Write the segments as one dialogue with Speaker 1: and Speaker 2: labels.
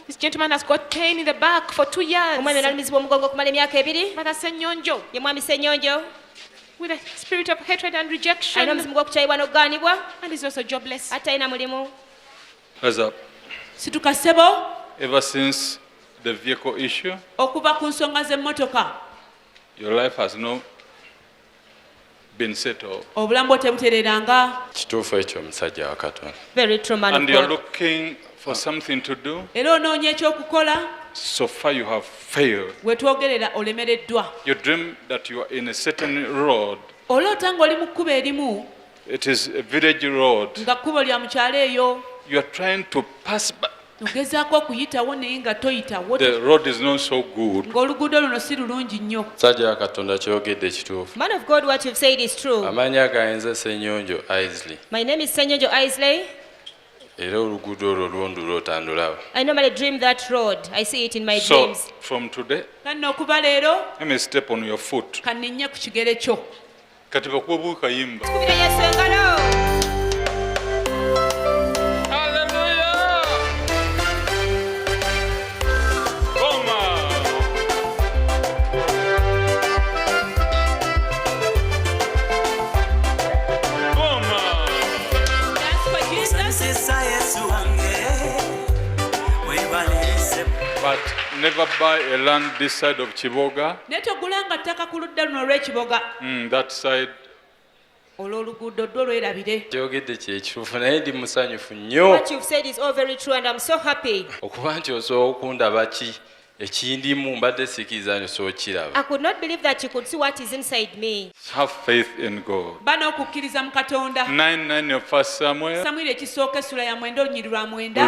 Speaker 1: This gentleman has got pain in the back for 2 years. Mother Senyonjo, with a spirit of hatred and rejection, and is also jobless.
Speaker 2: Hands up. Ever since the vehicle issue, your life has not been settled.
Speaker 3: Very true, man
Speaker 2: And
Speaker 3: of
Speaker 2: you're
Speaker 3: God.
Speaker 2: looking for something to do. So far you have failed. You dream that you are in a certain road. It is a village road. You are trying to pass by. The road is not so good.
Speaker 3: Man of God, what you've said is true. My name is Senyonjo Isley. I normally dream that road. I see it in my
Speaker 2: So
Speaker 3: dreams.
Speaker 2: from today, let me step on your foot. Kati bakuba kayimba. Hallelujah! Goma! Goma! But never buy a land this side of Chiboga. That side.
Speaker 3: What you've said is all very true, and I'm so happy. I could not believe that you could see what is inside me.
Speaker 2: Have faith in God. 9:9 of 1 Samuel.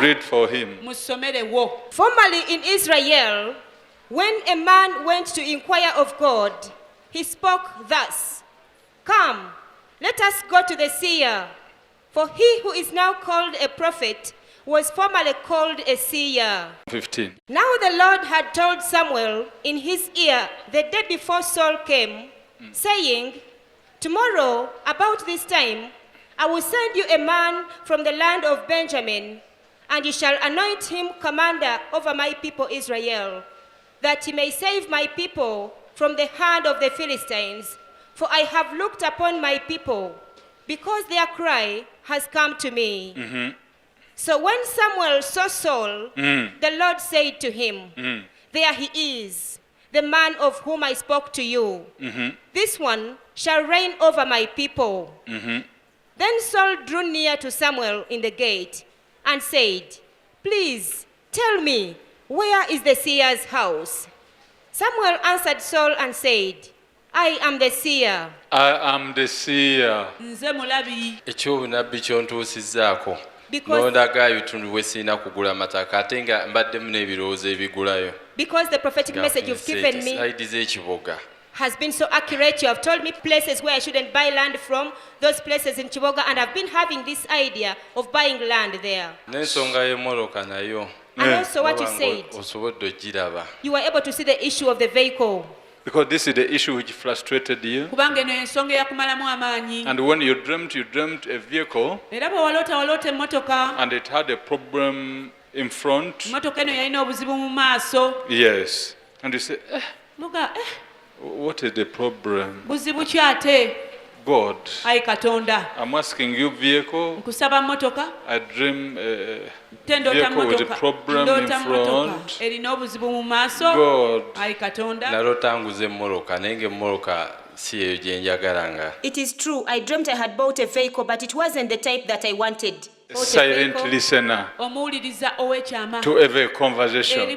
Speaker 2: Read for him.
Speaker 3: Formerly in Israel, when a man went to inquire of God, he spoke thus: "Come, let us go to the seer, for he who is now called a prophet was formerly called a seer."
Speaker 2: 15.
Speaker 3: Now the Lord had told Samuel in his ear the day before Saul came, saying, "Tomorrow, about this time, I will send you a man from the land of Benjamin, and you shall anoint him commander over my people Israel, that he may save my people from the hand of the Philistines. For I have looked upon my people, because their cry has come to me." So when Samuel saw Saul, the Lord said to him, "There he is, the man of whom I spoke to you. This one shall reign over my people." Then Saul drew near to Samuel in the gate and said, "Please tell me, where is the seer's house?" Samuel answered Saul and said, "I am the seer."
Speaker 2: I am the seer.
Speaker 4: ekyobunabbi kyontuusizzaako nondagayo tundu wesiina kugula mataka ate nga mbaddemu n'ebirowoozo ebigulayo
Speaker 3: Because the prophetic message you've given me
Speaker 4: saidi z'ekiboga
Speaker 3: has been so accurate. You have told me places where I shouldn't buy land from, those places in Chiboga, and I've been having this idea of buying land there.
Speaker 4: n'ensonga y'emmoloka nayo
Speaker 3: And also what you said,
Speaker 4: osobodde ogiraba
Speaker 3: you were able to see the issue of the vehicle.
Speaker 2: Because this is the issue which frustrated you. And when you dreamt a vehicle and it had a problem in front. Yes. And you say, what is the problem? God, I'm asking you vehicle. I dream a vehicle with a problem in front. God.
Speaker 4: nalota nguza emmoloka naye ng'emmoloka si eyo gye njagalanga.
Speaker 3: It is true, I dreamt I had bought a vehicle, but it wasn't the type that I wanted.
Speaker 2: A silent listener to every conversation.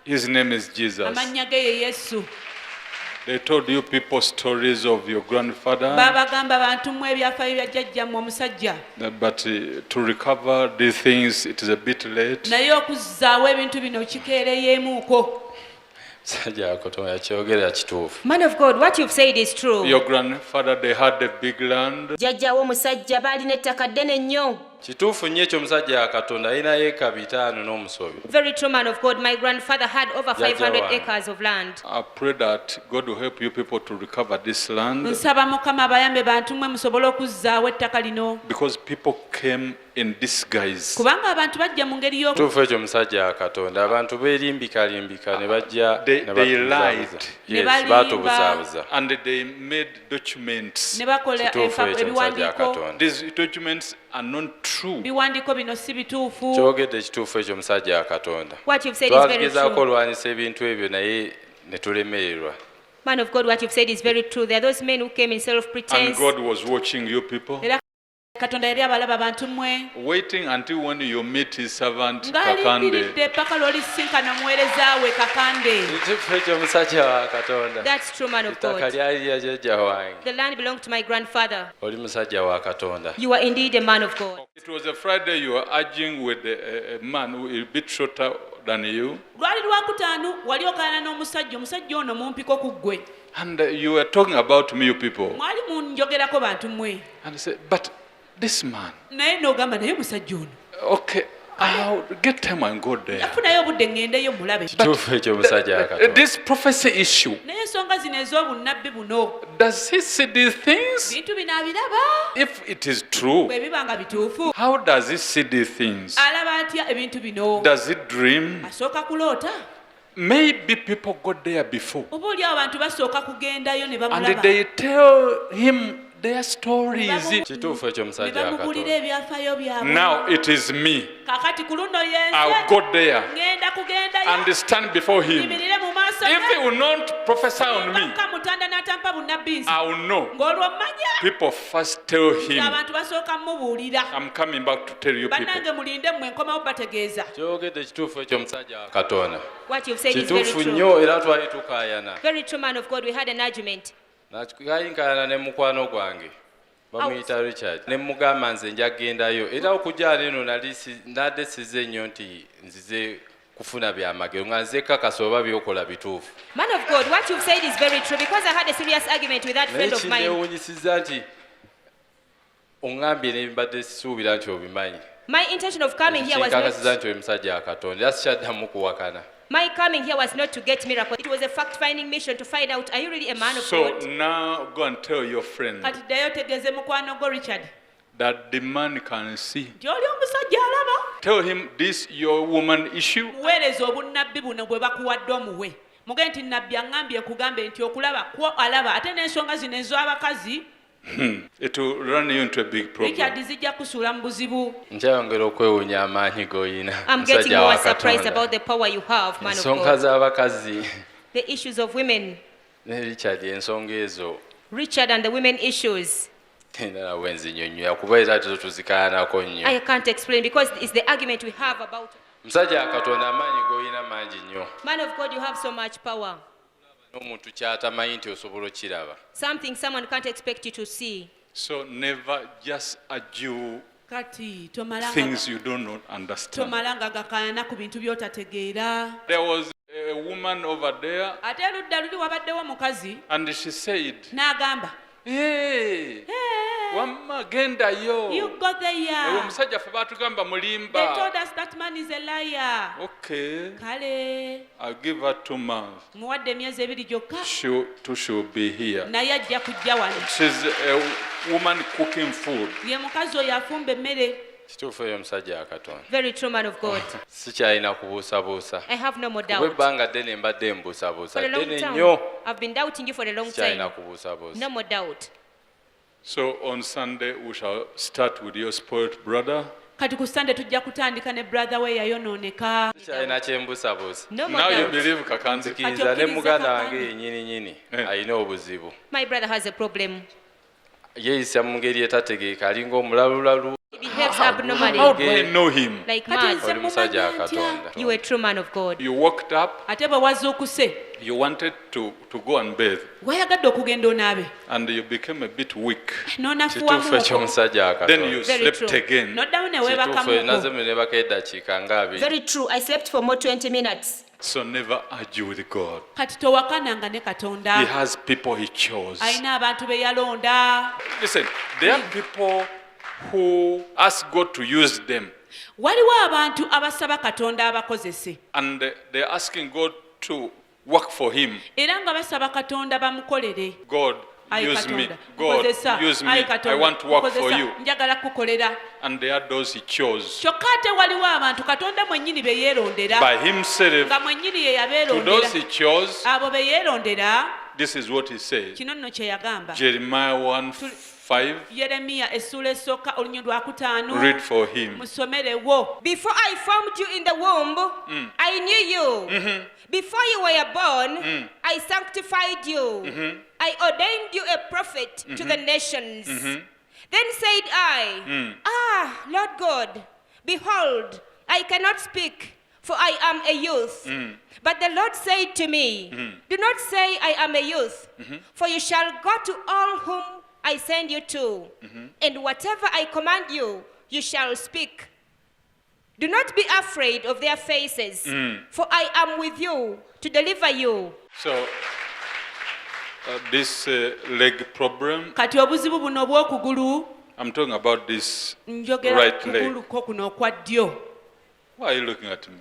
Speaker 2: His name is Jesus. They told you people stories of your grandfather. But to recover these things, it is a bit late.
Speaker 3: Man of God, what you've said is true.
Speaker 2: Your grandfather, they had a big land.
Speaker 4: Kituufu nnyo ekyo musajja wa Katonda alinayo eka 5 n'omusobi.
Speaker 3: Very true, man of God. My grandfather had over 500 acres of land.
Speaker 2: I pray that God will help you people to recover this land.
Speaker 1: Nsaba Mukama abayambe bantu mmwe musobole okuzzaawo ettaka lino.
Speaker 2: Because people came in disguise.
Speaker 1: kubanga abantu bajja mu ngeri y'oku
Speaker 4: tuufu ekyo musajja wa Katonda abantu beerimbikalimbika ne bajja
Speaker 2: They lied.
Speaker 4: Yes,
Speaker 1: balimba.
Speaker 4: baatubuzaabuza
Speaker 2: And they made documents.
Speaker 1: ne bakola
Speaker 4: kituufu ekyo musajja wa
Speaker 1: ebiwandiiko
Speaker 4: Katonda
Speaker 2: These documents are not true.
Speaker 1: biwandiiko bino si bituufu
Speaker 4: kyogedde ekituufu ekyo musajja wa Katonda
Speaker 3: What you've said is very
Speaker 4: twagezaako
Speaker 3: true.
Speaker 4: olwanyisa ebintu ebyo naye ne tulemererwa.
Speaker 3: Man of God, what you've said is very true. There are those men who came in
Speaker 2: And
Speaker 3: self-pretense.
Speaker 2: God was watching you people,
Speaker 1: era katonda yali abalaba abantu mmwe
Speaker 2: waiting until when you meet his servant Kakande.
Speaker 1: ng'alindiridde paka lw'olisinkana omuweereza we kakande
Speaker 4: ekituufu ekyo musajja wa Katonda
Speaker 3: That's true, man of
Speaker 4: ettaka
Speaker 3: God.
Speaker 4: lyali lya jjajja wange.
Speaker 3: The land belonged to my grandfather.
Speaker 4: Oli musajja wa Katonda.
Speaker 3: You are indeed a man of God.
Speaker 2: It was a Friday you were arguing with a man who is a bit shorter than you.
Speaker 1: lwali lwakutaano wali okaana n'omusajja omusajja ono mumpiko ku ggwe
Speaker 2: And you were talking about me, you people.
Speaker 1: mwali munjogerako bantu mmwe
Speaker 2: And I said, but this man,
Speaker 1: naye n'ogamba naye musajja ono
Speaker 2: okay, I'll get time and go there.
Speaker 1: nafunayo obudde ŋŋendeyo mulabe
Speaker 4: kituufu ekyo musajja wa Katonda.
Speaker 2: This prophecy issue,
Speaker 1: naye ensonga zino ez'obunnabbi buno
Speaker 2: does he see these things?
Speaker 1: bintu bino abiraba
Speaker 2: If it is true,
Speaker 1: bwe biba nga bituufu
Speaker 2: how does he see these things?
Speaker 1: alaba atya ebintu bino
Speaker 2: Does he dream?
Speaker 1: asooka kuloota
Speaker 2: Maybe people got there before
Speaker 1: oba oli awo abantu basooka kugendayo ne
Speaker 2: and
Speaker 1: bamulaba
Speaker 2: they tell him their stories.
Speaker 4: kituufu ekyo
Speaker 1: ne
Speaker 4: musajja wa
Speaker 1: bamugulira
Speaker 4: Katonda.
Speaker 1: ebyafaayo byabwe
Speaker 2: Now it is me.
Speaker 1: kakati ku luno
Speaker 2: I'll
Speaker 1: yense
Speaker 2: go there
Speaker 1: ŋŋenda kugendayo
Speaker 2: and stand before him.
Speaker 1: yimirire mu maaso
Speaker 2: If he will not prophesy on me,
Speaker 1: baka mutanda n'atampa bunnabbi nsi
Speaker 2: I will know.
Speaker 1: ng'olwo mmanya
Speaker 2: People first tell him,
Speaker 1: abantu basooka mubuulira
Speaker 2: I'm coming back to tell you people.
Speaker 1: bannange mulinde mmwe nkomawo bategeeza
Speaker 4: kyogedde ekituufu ekyo musajja wa Katonda.
Speaker 3: What you've said is very
Speaker 4: kituufu
Speaker 3: true.
Speaker 4: nnyo era twali tukaayana.
Speaker 3: Very true, man of God. We had an argument.
Speaker 4: Nakayinkaayana ne mukwano gwange bamuyita Richard ne mugamba nze nja kugendayo era okujja eno nadde size nnyo nti nzize kufuna byamagero nga nze kakasa oba byokola bituufu.
Speaker 3: Man of God, what you've said is very true because I had a serious argument with that
Speaker 4: naye
Speaker 3: friend of mine.
Speaker 4: kineewunyisiza nti oŋŋambye ne mbadde sisuubira nti obimanyi.
Speaker 3: My intention of coming here was
Speaker 4: kinkakasiza
Speaker 3: not,
Speaker 4: nti oli musajja wa Katonda era sikyaddamu kuwakana.
Speaker 3: my coming here was not to get miracles. It was a fact-finding mission to find out, are you really a man of
Speaker 2: So
Speaker 3: God?
Speaker 2: now go and tell your friend
Speaker 1: kati ddayo tegeeze mukwano gwo Richard
Speaker 2: that the man can see.
Speaker 1: nti oli omusajja alaba
Speaker 2: Tell him this your woman issue.
Speaker 1: muweereza obunnabbi buno bwe bakuwadde omuwe muge nti nabbi aŋŋambye kugambe nti okulaba kwo alaba ate n'ensonga zino ez'abakazi
Speaker 2: It will run you into a big problem.
Speaker 1: Richard zijja kusuula mu buzibu
Speaker 4: nkyayongera okwewuunya amaanyi g'oyina
Speaker 3: I'm getting
Speaker 4: musajja
Speaker 3: more
Speaker 4: wa
Speaker 3: surprised
Speaker 4: Katonda.
Speaker 3: about the power you have, man of
Speaker 4: ensonga
Speaker 3: God.
Speaker 4: z'abakazi
Speaker 3: The issues of women.
Speaker 4: ne Richard ensonga ezo
Speaker 3: Richard and the women issues.
Speaker 4: endala wenzinyonnyola kuba era tezo tuzikayanako nnyo.
Speaker 3: I can't explain because it's the argument we have about.
Speaker 4: musajja wa Katonda amaanyi g'oyina mangi nnyo.
Speaker 3: Man of God, you have so much power.
Speaker 4: n'omuntu kyatamanyi nti osobola okiraba.
Speaker 3: Something someone can't expect you to see.
Speaker 2: So never just argue
Speaker 1: kati
Speaker 2: things you don't understand.
Speaker 1: tomalanga gakaayana ku bintu by'otategeera
Speaker 2: There was a woman over there
Speaker 1: ate ludda luli wabaddewo mukazi
Speaker 2: and she said,
Speaker 1: n'agamba
Speaker 2: hey, wamma gendayo.
Speaker 1: you go there
Speaker 2: Omusajja ffe batugamba
Speaker 1: they
Speaker 2: mulimba.
Speaker 1: told us that man is a liar
Speaker 2: Okay,
Speaker 1: kale
Speaker 2: I'll give her 2 months.
Speaker 1: muwadde emyezi 2 gyokka
Speaker 2: She'll be here.
Speaker 1: naye ajja kujja wano
Speaker 2: She's a woman cooking food.
Speaker 1: ye mukazi oyo afumba emmere
Speaker 4: kituufu eyo musajja wa Katonda.
Speaker 3: Very true, man of God.
Speaker 4: sikyalina kubuusabuusa.
Speaker 3: I have no more
Speaker 4: kuba
Speaker 3: doubt.
Speaker 4: ebbanga ddene mbadde mbuusabuusa
Speaker 3: For a long
Speaker 4: ddene
Speaker 3: time,
Speaker 4: nnyo
Speaker 3: I've been doubting you for a long
Speaker 4: sikyalina
Speaker 3: time.
Speaker 4: kubuusabuusa.
Speaker 3: No more doubt.
Speaker 2: So on Sunday we shall start with your spoiled brother.
Speaker 1: kati ku sande tujja kutandika ne brother we yayonooneka
Speaker 4: sikyalina kyembuusabuusa.
Speaker 3: No more
Speaker 2: Now you
Speaker 3: doubt.
Speaker 2: believe Kakande.
Speaker 4: nzikiriza ne muganda wange
Speaker 1: Kakande.
Speaker 4: yennyini
Speaker 2: Eh.
Speaker 4: alina obuzibu.
Speaker 3: My brother has a problem.
Speaker 4: yeeyisa mu ngeri etategeeka alinga omulalulalu.
Speaker 3: He behaves
Speaker 2: How
Speaker 3: abnormally,
Speaker 2: do I know him?
Speaker 3: like
Speaker 1: Kati
Speaker 3: mad.
Speaker 1: nze
Speaker 4: oli musajja wa
Speaker 1: mumanya ntya?
Speaker 4: Katonda.
Speaker 3: You a true man of God.
Speaker 2: You woke up,
Speaker 1: ate bwe wazuukuse
Speaker 2: you wanted to go and bathe,
Speaker 1: wayagadde okugenda onaabe
Speaker 2: and you became a bit weak.
Speaker 4: kituufu
Speaker 1: n'onafuwamu
Speaker 4: ekyomusajja wa
Speaker 2: Then you
Speaker 4: Katonda.
Speaker 3: Very
Speaker 2: slept
Speaker 3: true.
Speaker 2: again.
Speaker 1: n'oddamu ne
Speaker 4: kituufu
Speaker 1: weebakamuko
Speaker 4: nazemu ne baka eddakiika nga abiri.
Speaker 3: Very true. I slept for more 20 minutes.
Speaker 2: So never argue with God.
Speaker 1: kati towakananga ne
Speaker 2: He
Speaker 1: katonda
Speaker 2: has people he chose.
Speaker 1: alina abantu be yalonda
Speaker 2: Listen, there are people who ask God to use them,
Speaker 1: waliwo abantu abasaba katonda abakozese
Speaker 2: and they're asking God to work for him.
Speaker 1: era nga basaba katonda bamukolere
Speaker 2: God, use me. God, use me. I want to work for you. And there are those he chose. By himself, to those he chose, this is what he says. Jeremiah 1:5. Read for him.
Speaker 3: Before I formed you in the womb, I knew you. Before you were born, I sanctified you. I ordained you a prophet to the nations. Then said I, Lord God, behold, I cannot speak, for I am a youth. But the Lord said to me, do not say I am a youth, for you shall go to all whom I send you to, and whatever I command you, you shall speak. Do not be afraid of their faces, for I am with you to deliver you.
Speaker 2: So, this leg problem, I'm talking about this right leg. Why are you looking at me?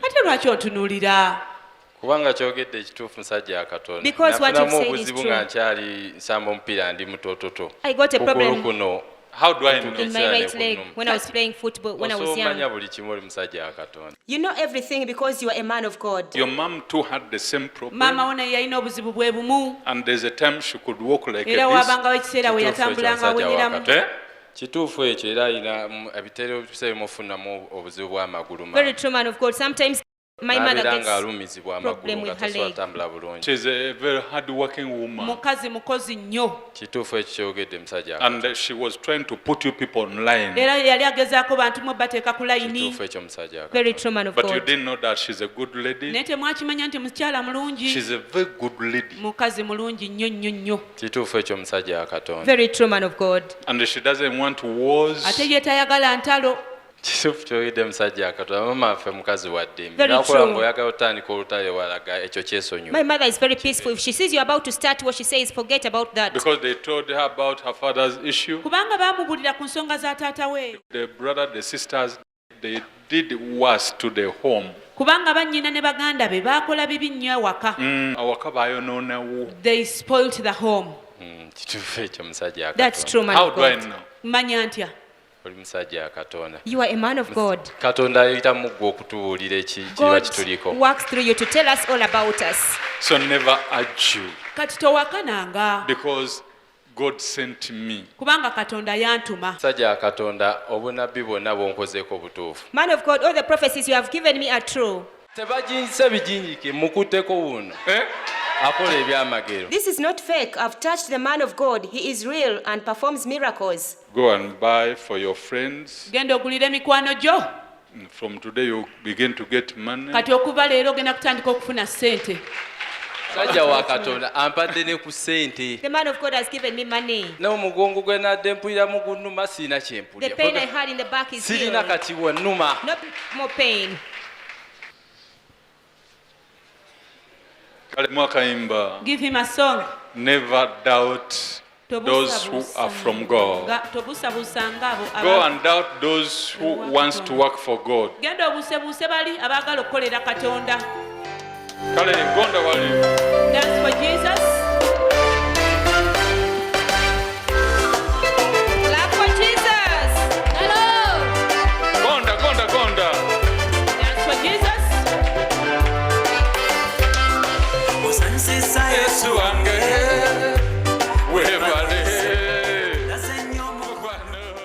Speaker 4: kubanga kyogedde ekituufu musajja akatonda
Speaker 3: Because what you've
Speaker 4: nafunamu
Speaker 3: said is
Speaker 4: obuzibu
Speaker 3: true.
Speaker 4: nga nkyali nsamba omupiira ndi mutototo
Speaker 3: I got a problem
Speaker 4: kugulu kuno
Speaker 2: How do I know?
Speaker 3: in my right leg when I was playing football when I was
Speaker 4: osomanya
Speaker 3: young.
Speaker 4: buli kimu oli musajja akatonda
Speaker 3: You know everything because you are a man of God.
Speaker 2: Your mom too had the same problem.
Speaker 1: maama wo naye yalina obuzibu bwe bumu
Speaker 2: And there's a time she could walk like
Speaker 1: era
Speaker 2: this.
Speaker 1: waabangawo ekiseera we
Speaker 4: Kituufu ekyo
Speaker 1: yatambulanga
Speaker 4: musajja
Speaker 1: awuliramu
Speaker 4: wakatonda. Kituufu ekyo era alina ebitero ebisebe mufunamu obuzibu bw'amagulu
Speaker 3: Very true, man of God. Sometimes my mother
Speaker 4: nabeera
Speaker 3: gets
Speaker 4: nga alumizibwa amagulu
Speaker 3: problem
Speaker 4: nga
Speaker 3: with her
Speaker 4: tasobola
Speaker 3: leg.
Speaker 4: kutambula bulungi
Speaker 2: She's a very hard-working woman.
Speaker 1: mukazi mukozi nnyo
Speaker 4: kituufu ekyo kyogedde musajja
Speaker 2: And she was trying to put you people online.
Speaker 1: era yali agezaako bantu mwe bateeka ku layini
Speaker 4: kituufu ekyo musajja
Speaker 3: Very true, man of
Speaker 2: But you
Speaker 3: God.
Speaker 2: didn't know that she's a good lady.
Speaker 1: naye temwakimanya nti mukyala mulungi
Speaker 2: She's a very good lady.
Speaker 1: mukazi mulungi nnyo nnyo nnyo
Speaker 4: kituufu ekyo musajja akatonda
Speaker 3: Very true, man of God.
Speaker 2: And she doesn't want wars.
Speaker 1: ate ye tayagala ntalo
Speaker 4: kituufu kyogedde musajja akatonda mama affe mukazi wa ddembe
Speaker 3: Very
Speaker 4: nakola
Speaker 3: true.
Speaker 4: ng'oyagala otandika olutale walaga ekyo kyesonyiwa
Speaker 3: My mother is very peaceful. If she sees you're about to start what she says, forget about that.
Speaker 2: Because they told her about her father's issue.
Speaker 1: kubanga baamubulira ku nsonga za taata we
Speaker 2: The brother, the sisters, they did worse to the home.
Speaker 1: kubanga bannyina ne baganda be baakola bibi nnyo awaka
Speaker 2: Awaka bayonoonawo.
Speaker 1: they spoilt the home
Speaker 4: kituufu ekyo musajja
Speaker 3: That's
Speaker 4: akatonda
Speaker 3: true, man
Speaker 2: How
Speaker 3: of
Speaker 2: do I
Speaker 3: God.
Speaker 2: know?
Speaker 1: manya ntya
Speaker 4: oli musajja akatonda
Speaker 3: You are a man of God.
Speaker 4: katonda ayita muggwe okutubuulira kiba
Speaker 3: God
Speaker 4: kituliko
Speaker 3: works through you to tell us all about us.
Speaker 2: So never argue.
Speaker 1: kati towakananga
Speaker 2: Because God sent me.
Speaker 1: kubanga katonda yantuma
Speaker 4: musajja akatonda obunabbi bwonna bwonkozeeko butuufu
Speaker 3: Man of God, all the prophecies you have given me are true.
Speaker 4: tebajinse bijinjike mukutteko buno akola ebyamagero
Speaker 3: This is not fake. I've touched the man of God. He is real and performs miracles.
Speaker 2: Go and buy for your friends.
Speaker 1: genda ogulira emikwano gyo
Speaker 2: From today you begin to get money.
Speaker 1: kati okuva leero ogenda kutandika okufuna ssente
Speaker 4: musajja wa katonda ampadde ne ku ssente
Speaker 3: The man of God has given me money.
Speaker 4: n'omugongo gwe nadde mpuliramu gunnuma siina
Speaker 3: The
Speaker 4: kyempulira
Speaker 3: pain I had in the back is
Speaker 4: sirina
Speaker 3: healed.
Speaker 4: kati wannuma
Speaker 3: No more pain.
Speaker 2: Kale mwakayimba.
Speaker 1: give him a song
Speaker 2: Never doubt those who are from God.
Speaker 1: tobuusabuusanga abo
Speaker 2: Go and doubt those who wants to work for God.
Speaker 1: genda obuusebuuse bali abaagala okukolera katonda
Speaker 2: Kale gonda wali.
Speaker 1: dance for Jesus